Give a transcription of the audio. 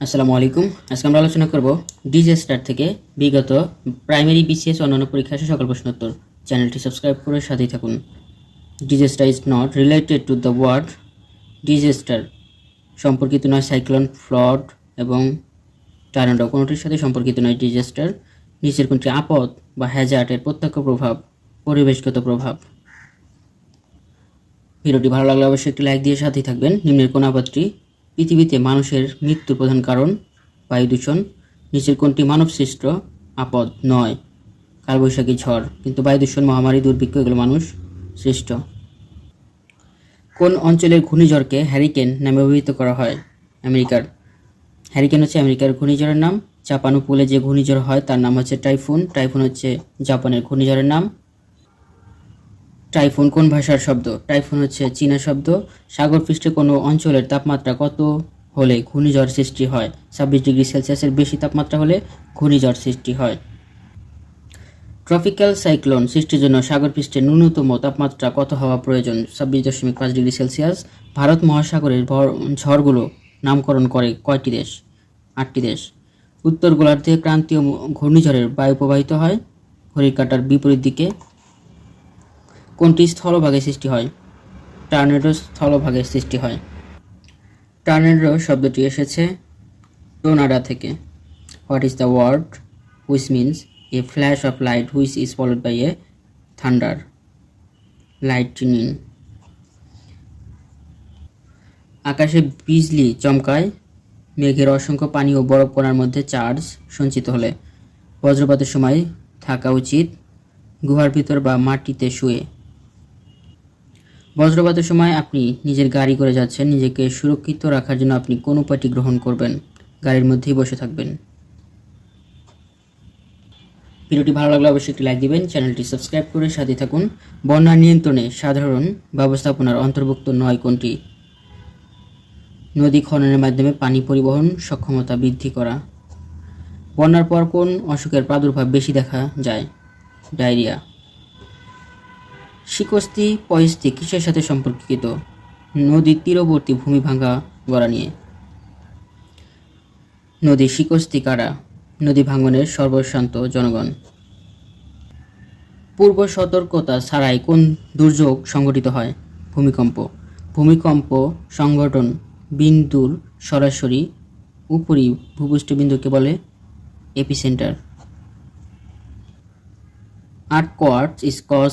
আসসালামু আলাইকুম। আজকে আমরা আলোচনা করব ডিজেস্টার থেকে বিগত প্রাইমারি বিসিএস অন্যান্য পরীক্ষা আসা সকল প্রশ্নোত্তর। চ্যানেলটি সাবস্ক্রাইব করে সাথেই থাকুন। Disaster is not related to the word disaster, সম্পর্কিত নয় সাইক্লোন, ফ্লড এবং টর্নেডো, কোনোটির সাথে সম্পর্কিত নয় ডিজেস্টার। নিচের কোনটি আপদ বা হ্যাজার্ডের প্রত্যক্ষ প্রভাব, পরিবেশগত প্রভাব। ভিডিওটি ভালো লাগলে অবশ্যই একটি লাইক দিয়ে সাথেই থাকবেন। নিম্নের কোন আপদটি পৃথিবীতে মানুষের মৃত্যুর প্রধান কারণ? বায়ু দূষণ। নিচের কোনটি মানব সৃষ্ট আপদ নয়? কালবৈশাখী, ঝড়। কিন্তু বায়ু দূষণ, মহামারী, দুর্ভিক্ষ এগুলো মানুষ সৃষ্ট। কোন অঞ্চলের ঘূর্ণিঝড়কে হ্যারিকেন নামে অভিহিত করা হয়? আমেরিকার। হ্যারিকেন হচ্ছে আমেরিকার ঘূর্ণিঝড়ের নাম। জাপান উপকূলে যে ঘূর্ণিঝড় হয় তার নাম হচ্ছে টাইফুন। টাইফুন হচ্ছে জাপানের ঘূর্ণিঝড়ের নাম। টাইফুন কোন ভাষার শব্দ? টাইফুন হচ্ছে চীনা শব্দ। সাগর পৃষ্ঠে কোনো অঞ্চলের তাপমাত্রা কত হলে ঘূর্ণিঝড় সৃষ্টি হয়? 26 ডিগ্রি সেলসিয়াসের বেশি তাপমাত্রা হলে ঘূর্ণিঝড় সৃষ্টি হয়। ট্রপিক্যাল সাইক্লোন সৃষ্টির জন্য সাগর পৃষ্ঠে ন্যূনতম তাপমাত্রা কত হওয়া প্রয়োজন? 26.5 ডিগ্রি সেলসিয়াস। ভারত মহাসাগরের ঝড়গুলো নামকরণ করে কয়টি দেশ? 8টি দেশ। উত্তর গোলার্ধে ক্রান্তীয় ঘূর্ণিঝড়ের বায়ু প্রবাহিত হয় ঘড়ির কাঁটার বিপরীত দিকে। কোনটি স্থলভাগে সৃষ্টি হয়? টর্নেডো স্থলভাগে সৃষ্টি হয়। টর্নেডো শব্দটি এসেছে টোর্নাডো থেকে। What is the word which means a flash of light which is followed by a thunder? Lightning. আকাশে বিজলি চমকায় মেঘের অসংখ্য পানি ও বরফ কণার মধ্যে চার্জ সঞ্চিত হলে। বজ্রপাতের সময় থাকা উচিত গুহার ভিতর বা মাটিতে শুয়ে। বজ্রপাতের সময় আপনি নিজের গাড়ি করে যাচ্ছেন, নিজেকে সুরক্ষিত রাখার জন্য আপনি কোন উপায়টি গ্রহণ করবেন? গাড়ির মধ্যেই বসে থাকবেন। ভিডিওটি ভালো লাগলে অবশ্যই একটি লাইক দিবেন, চ্যানেলটি সাবস্ক্রাইব করে সাথে থাকুন। বন্যা নিয়ন্ত্রণে সাধারণ ব্যবস্থাপনার অন্তর্ভুক্ত নয় কোনটি? নদী খননের মাধ্যমে পানি পরিবহন সক্ষমতা বৃদ্ধি করা। বন্যার পর কোন অসুখের প্রাদুর্ভাব বেশি দেখা যায়? ডায়রিয়া। শিকস্তি পয়স্তি কিসের সাথে সম্পর্কিত? নদীর তীরবর্তী ভূমি ভাঙা গড়া নিয়ে। নদীর শিকস্তি কারা? নদী ভাঙনের সর্বশান্ত জনগণ। পূর্ব সতর্কতা ছাড়াই কোন দুর্যোগ সংঘটিত হয়? ভূমিকম্প। ভূমিকম্প সংঘটন বিন্দুর সরাসরি উপরি ভূপৃষ্ঠ বিন্দুকে বলে এপিসেন্টার। আর্থকোয়ার্কস is cause